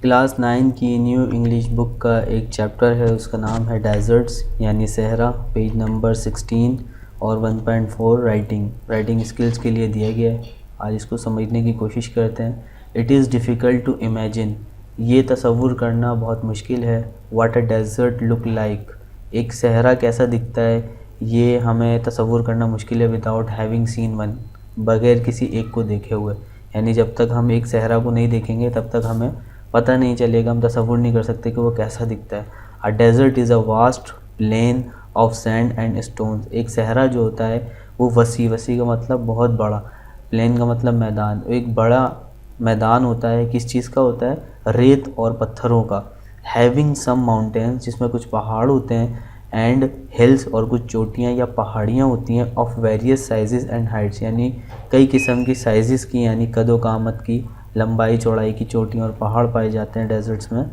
Class 9 की new English book का एक चैप्टर है, उसका नाम है डेजर्ट्स यानी सहरा, पेज नंबर 16 और 1.4 राइटिंग स्किल्स के लिए दिया गया है। आज इसको समझने की कोशिश करते हैं। It is difficult to imagine, ये तसव्वुर करना बहुत मुश्किल है। What a desert look like, एक सहरा कैसा दिखता है ये हमें तसव्वुर करना मुश्किल है। विदाउट हैविंग सीन वन, बगैर किसी एक को देखे हुए, यानी जब तक हम एक सहरा को नहीं देखेंगे तब तक हमें पता नहीं चलेगा, हम तसव्वुर नहीं कर सकते कि वो कैसा दिखता है। A desert is a vast plain of sand and stones, एक सहरा जो होता है वो वसी का मतलब बहुत बड़ा, प्लेन का मतलब मैदान, एक बड़ा मैदान होता है। किस चीज़ का होता है? रेत और पत्थरों का। हैविंग सम माउंटेन्स, जिसमें कुछ पहाड़ होते हैं, एंड हिल्स और कुछ चोटियाँ या पहाड़ियाँ होती हैं, of various sizes and Heights, यानी कई किस्म की साइजेस की, यानी कदो कामत की, लंबाई चौड़ाई की चोटियाँ और पहाड़ पाए जाते हैं डेजर्ट्स में।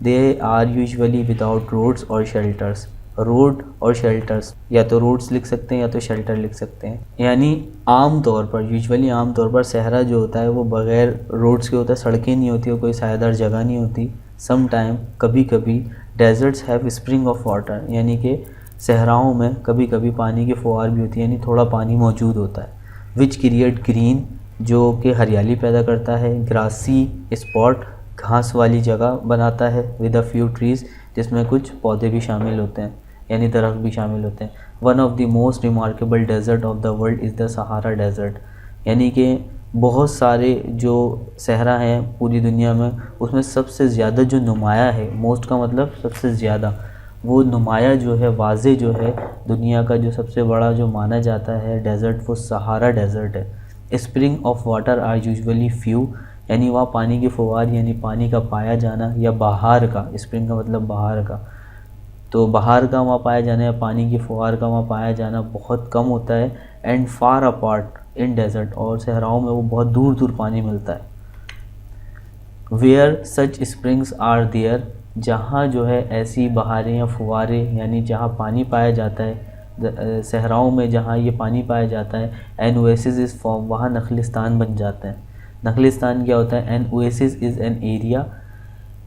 They are usually without roads और शेल्टर्स, रोड और शेल्टर्स, या तो रोड्स लिख सकते हैं या तो शेल्टर लिख सकते हैं। यानी आम तौर पर, यूजुअली आम तौर पर सहरा जो होता है वो बगैर रोड्स के होता है, सड़कें नहीं होती, कोई सायेदार जगह नहीं होती। सम टाइम, कभी कभी, deserts have spring of water, यानी कि सहराओं में कभी कभी पानी की फुहार भी होती है, यानी थोड़ा पानी मौजूद होता है। विच क्रिएट ग्रीन, जो कि हरियाली पैदा करता है। ग्रासी स्पॉट, घास वाली जगह बनाता है। विद अ फ्यू ट्रीज़, जिसमें कुछ पौधे भी शामिल होते हैं, यानी दरख्त भी शामिल होते हैं। One of the most remarkable desert of the world is the Sahara desert, यानी कि बहुत सारे जो सहरा हैं पूरी दुनिया में, उसमें सबसे ज़्यादा जो नुमाया है, मोस्ट का मतलब सबसे ज़्यादा, वो नुमाया जो है, वाज़े जो है, दुनिया का जो सबसे बड़ा जो माना जाता है डेजर्ट, वो सहारा डेजर्ट है। Spring of water are usually few, यानी वहाँ पानी की फुहार यानी पानी का पाया जाना, या बहार का, स्प्रिंग का मतलब बहार का, तो बहार का वहाँ पाया जाना या पानी की फुहार का वहाँ पाया जाना बहुत कम होता है। And far apart in desert, और सहराओं में वो बहुत दूर दूर पानी मिलता है। Where such springs are there, जहाँ जो है ऐसी बहारें या फुहारें, यानी जहाँ पानी पाया जाता है, सहराओं में जहाँ ये पानी पाया जाता है, एन ओएसिस इज़ फॉर्म, वहाँ नखलिस्तान बन जाते हैं। नखलिस्तान क्या होता है? An oasis is an area,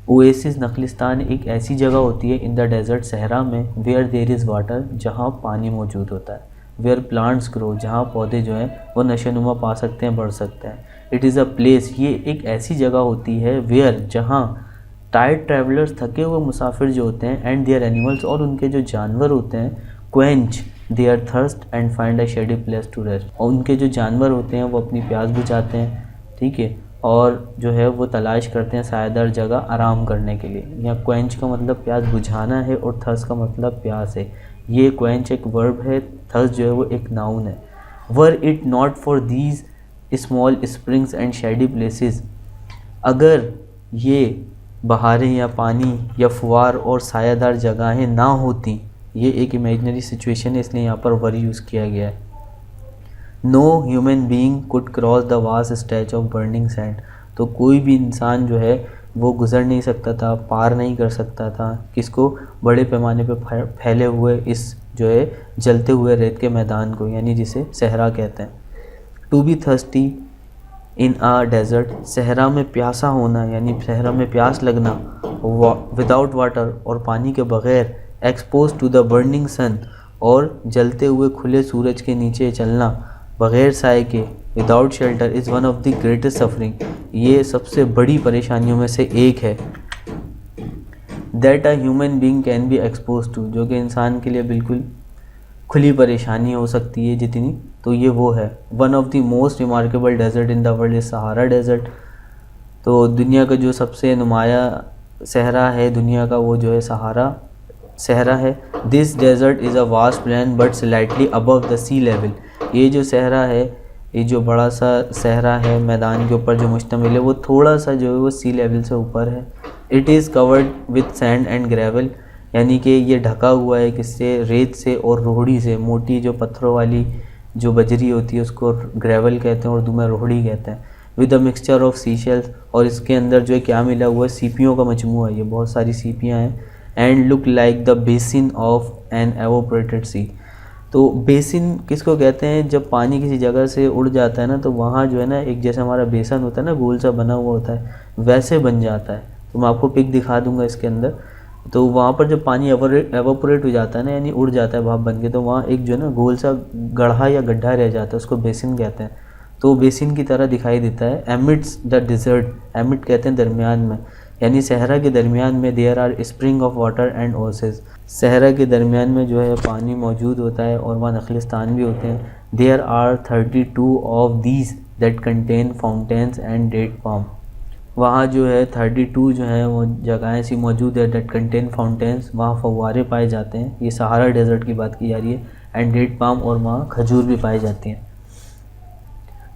oasis नखलिस्तान एक ऐसी जगह होती है इन द डेजर्ट, सहरा में, वेयर देयर इज़ वाटर, जहाँ पानी मौजूद होता है। वेयर प्लांट्स ग्रो, जहाँ पौधे जो हैं वो नशोनुमा पा सकते हैं, बढ़ सकते हैं। इट इज़ अ प्लेस, ये एक ऐसी जगह होती है, वेयर, जहाँ टायर्ड ट्रैवलर्स, थके हुए मुसाफिर जो होते हैं, एंड देयर एनिमल्स, और उनके जो जानवर होते हैं, quench their thirst and find a shady place to rest, और उनके जो जानवर होते हैं वो अपनी प्यास बुझाते हैं, ठीक है, और जो है वो तलाश करते हैं सायेदार जगह आराम करने के लिए। यहाँ क्वेंच का मतलब प्यास बुझाना है और थर्स्ट का मतलब प्यास है। ये क्वेंच एक वर्ब है, थर्स्ट जो है वो एक नाउन है। Were it not for these small springs and shady places, अगर ये बहारें या पानी या फुहार और सायादार जगहें ना होती, ये एक इमेजिनरी सिचुएशन है इसलिए यहाँ पर वर यूज़ किया गया है। No human being could cross the vast stretch of burning sand, तो कोई भी इंसान जो है वो गुज़र नहीं सकता था, पार नहीं कर सकता था, किसको? बड़े पैमाने पे फैले हुए इस जो है जलते हुए रेत के मैदान को, यानी जिसे सहरा कहते हैं। To be thirsty in a desert, सहरा में प्यासा होना, यानी सहरा में प्यास लगना। विदाउट वाटर, और पानी के बग़ैर। एक्सपोज टू द बर्निंग सन, और जलते हुए खुले सूरज के नीचे चलना बग़ैर साए के। Without shelter is one of the greatest suffering, ये सबसे बड़ी परेशानियों में से एक है। That a human being can be expose to, जो कि इंसान के लिए बिल्कुल खुली परेशानी हो सकती है जितनी, तो ये वो है। One of the most remarkable desert in the world is Sahara desert, तो दुनिया का जो सबसे नुमाया सहरा है दुनिया का, वो जो है सहारा सहरा है। This desert is a vast plain but slightly above the sea level, ये जो सहरा है, ये जो बड़ा सा सहरा है मैदान के ऊपर जो मुश्तमिल है, वो थोड़ा सा जो है वो सी लेवल से ऊपर है। It is covered with sand and gravel, यानी कि ये ढका हुआ है किससे? रेत से और रोहड़ी से, मोटी जो पत्थरों वाली जो बजरी होती है उसको ग्रेवल कहते हैं, उर्दू में रोहड़ी कहते हैं। With a mixture of seashells, और इसके अंदर जो है क्या मिला हुआ है? सीपियों का मजमूआ है, ये बहुत सारी सीपियाँ हैं। And look like the basin of an evaporated sea, तो बेसिन किसको कहते हैं? जब पानी किसी जगह से उड़ जाता है ना, तो वहाँ जो है ना, एक जैसे हमारा बेसन होता है ना, गोल सा बना हुआ होता है, वैसे बन जाता है, तो मैं आपको पिक दिखा दूंगा इसके अंदर। तो वहाँ पर जब पानी एवोपोरेट हो जाता है ना, यानी उड़ जाता है भाप बन के, तो वहाँ एक जो है ना गोल सा गड्ढा या गड्ढा रह जाता है, उसको बेसिन कहते हैं। तो बेसिन की तरह दिखाई देता है एमिड्स द डिज़र्ट, एमिड कहते हैं दरमियान में, यानी सहरा के दरमियान में there are spring of water and oases, सहरा के दरमियान में जो है पानी मौजूद होता है और वहाँ नखलिस्तान भी होते हैं। There are 32 of these that contain fountains and date palm, वहाँ जो है 32 जो है वो जगहें ऐसी मौजूद है दैट कंटेन फाउंटेन्स, वहाँ फव्वारे पाए जाते हैं, ये सहारा डेजर्ट की बात की जा रही है, एंड डेट पाम, और वहाँ खजूर भी पाई जाती हैं।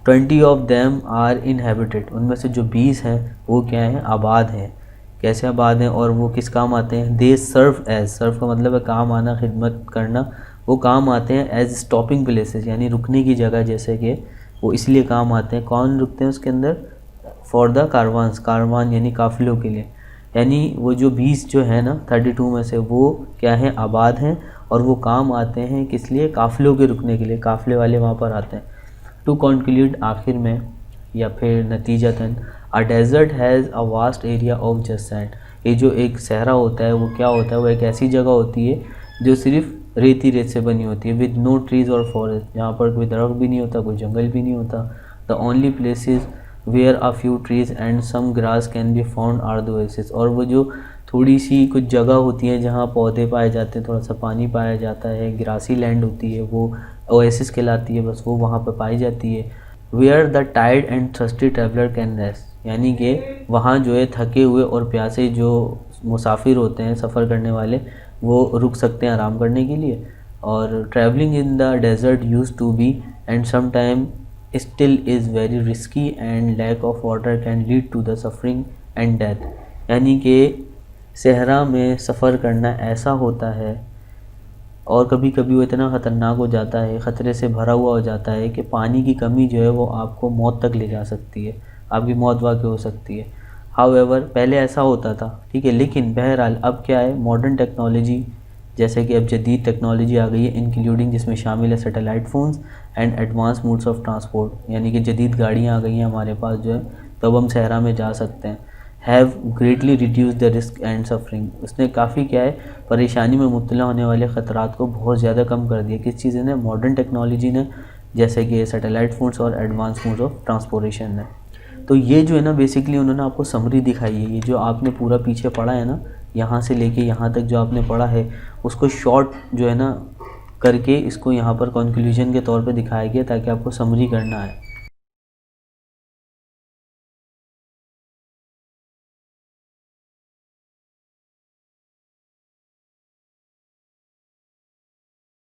20 ऑफ देम आर इनहेबिटेड, उनमें से जो 20 हैं वो क्या हैं, आबाद हैं। कैसे आबाद हैं और वो किस काम आते हैं? दे सर्व एज, सर्व का मतलब है काम आना, खिदमत करना, वो काम आते हैं एज स्टॉपिंग प्लेसेस, यानी रुकने की जगह, जैसे कि वो इसलिए काम आते हैं। कौन रुकते हैं उसके अंदर? फॉर द कारवान्स, कारवान यानी काफ़िलों के लिए, यानी वो जो 20 जो है ना 32 में से, वो क्या है, आबाद हैं, और वो काम आते हैं किस लिए? काफ़िलों के रुकने के लिए, काफ़िले वाले वहाँ पर आते हैं। टू कंक्लूड, आखिर में या फिर नतीजतन, a desert has a vast area of just sand, ये जो एक सहरा होता है वो क्या होता है, वो एक ऐसी जगह होती है जो सिर्फ रेत ही रेत से बनी होती है, विद नो ट्रीज और फॉरेस्ट, जहाँ पर कोई दरख्त भी नहीं होता, कोई जंगल भी नहीं होता। The only places where a few trees and some grass can be found are the oasis, और वो जो थोड़ी सी कुछ जगह होती है जहाँ पौधे पाए जाते हैं, थोड़ा सा पानी पाया जाता है, ग्रासी लैंड होती है, वो ओएसिस कहलाती है, बस वो वहाँ पर पाई जाती है। Where the tired and thirsty traveller can rest, यानी कि वहाँ जो है थके हुए और प्यासे जो मुसाफिर होते हैं, सफ़र करने वाले, वो रुक सकते हैं आराम करने के लिए। और travelling in the desert use to be and some time still is very risky and lack of water can lead to the suffering and death, यानी कि सहरा में सफ़र करना ऐसा होता है और कभी कभी वो इतना ख़तरनाक हो जाता है, ख़तरे से भरा हुआ हो जाता है कि पानी की कमी जो है वो आपको मौत तक ले जा सकती है, आपकी मौत वाक़ई हो सकती है। हाउएवर, पहले ऐसा होता था, ठीक है, लेकिन बहरहाल अब क्या है, मॉडर्न टेक्नोलॉजी, जैसे कि अब जदीद टेक्नोलॉजी आ गई है, इंक्लूडिंग जिसमें शामिल है satellite phones and advance modes of transport, यानी कि जदीद गाड़ियाँ आ गई हैं हमारे पास जो है, तब हम सहरा में जा सकते हैं। Have greatly reduce the risk and suffering, उसने काफ़ी क्या है, परेशानी में मुब्तला होने वाले ख़तरात को बहुत ज़्यादा कम कर दिया। किस चीज़ ने? मॉडर्न टेक्नोलॉजी ने, जैसे कि सैटेलाइट फ़ोन्स और एडवांस मोड्स ऑफ ट्रांसपोर्टेशन ने। तो ये जो है ना बेसिकली उन्होंने आपको समरी दिखाई है, ये जो आपने पूरा पीछे पढ़ा है ना, यहाँ से लेके यहाँ तक जो आपने पढ़ा है, उसको शॉर्ट जो है ना करके इसको यहाँ पर कंक्लूजन के तौर पे दिखाया गया ताकि आपको समरी करना है।